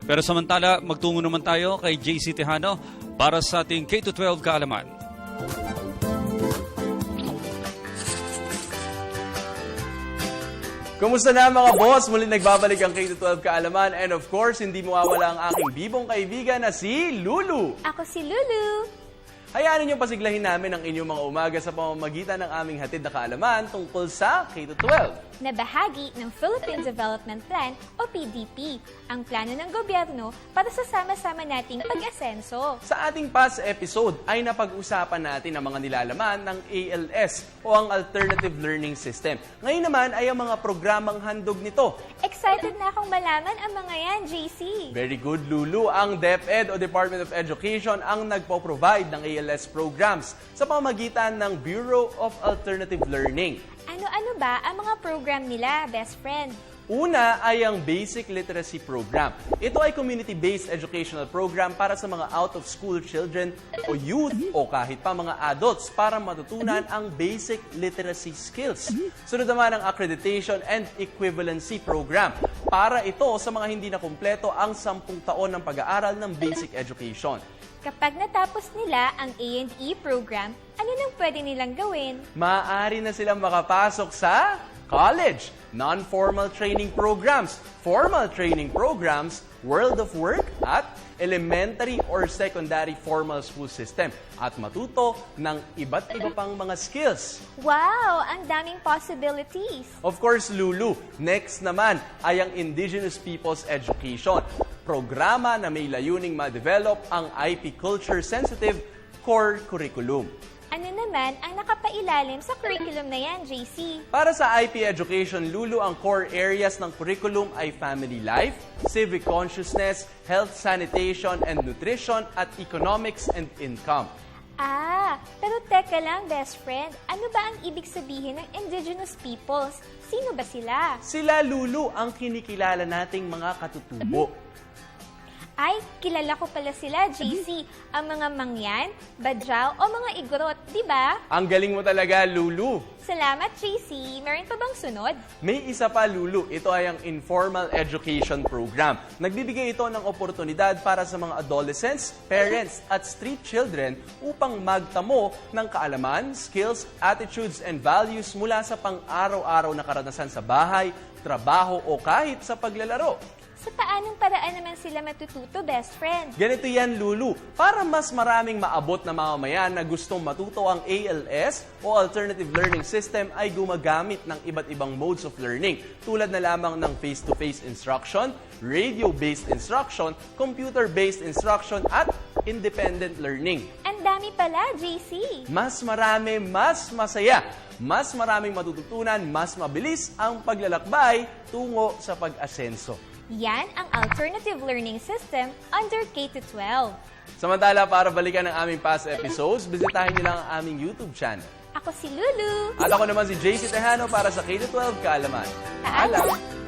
Pero samantala, magtungo naman tayo kay JC Tejano para sa ating K-12 kaalaman. Kumusta na mga boss? Muli nagbabalik ang K-12 kaalaman and of course, hindi mawawala ang aking bibong kaibigan na si Lulu. Ako si Lulu. Hayaan ninyong pasiglahin namin ang inyong mga umaga sa pamamagitan ng aming hatid na kaalaman tungkol sa K-12. Na bahagi ng Philippine Development Plan o PDP, ang plano ng gobyerno para sa sama-sama nating pag-asenso. Sa ating past episode ay napag-usapan natin ang mga nilalaman ng ALS o ang Alternative Learning System. Ngayon naman ay ang mga programang handog nito. Excited na akong malaman ang mga yan, JC. Very good, Lulu. Ang DepEd o Department of Education ang nagpo-provide ng ALS programs sa pamamagitan ng Bureau of Alternative Learning. Ano-ano ba ang mga program nila, best friend? Una ay ang Basic Literacy Program. Ito ay community-based educational program para sa mga out-of-school children o youth o kahit pa mga adults para matutunan ang basic literacy skills. Sunod naman ang Accreditation and Equivalency Program. Para ito sa mga hindi na kumpleto ang 10 taon ng pag-aaral ng basic education. Kapag natapos nila ang A&E program, ano nang pwede nilang gawin? Maaari na silang makapasok sa college, non-formal training programs, formal training programs, world of work, at elementary or secondary formal school system at matuto ng iba't iba pang mga skills. Wow! Ang daming possibilities! Of course, Lulu, next naman ay ang Indigenous Peoples Education, programa na may layuning ma-develop ang IP Culture Sensitive Core Curriculum. Ano naman ang nakapailalim sa curriculum na yan, JC? Para sa IP Education, Lulu, ang core areas ng curriculum ay family life, civic consciousness, health, sanitation and nutrition, at economics and income. Pero teka lang, best friend. Ano ba ang ibig sabihin ng indigenous peoples? Sino ba sila? Sila, Lulu, ang kinikilala nating mga katutubo. Ay, kilala ko pala sila, JC. Ang mga mangyan, badyaw o mga igorot, di ba? Ang galing mo talaga, Lulu. Salamat, JC. Meron pa bang sunod? May isa pa, Lulu. Ito ay ang Informal Education Program. Nagbibigay ito ng oportunidad para sa mga adolescents, parents, at street children upang magtamo ng kaalaman, skills, attitudes, and values mula sa pang-araw-araw na karanasan sa bahay, trabaho, o kahit sa paglalaro. Sa paanong paraan naman sila matututo, best friend? Ganito yan, Lulu. Para mas maraming maabot na mamamayan na gustong matuto ang ALS o Alternative Learning System ay gumagamit ng iba't ibang modes of learning tulad na lamang ng face-to-face instruction, radio-based instruction, computer-based instruction, at independent learning. Ang dami pala, JC. Mas marami, mas masaya. Mas maraming matututunan, mas mabilis ang paglalakbay tungo sa pag-asenso. Yan ang alternative learning system under K-12. Samantala, para balikan ang aming past episodes, bisitahin niyo lang ang aming YouTube channel. Ako si Lulu. At ako naman si JC Tejano para sa K-12 Kaalaman. Paalam!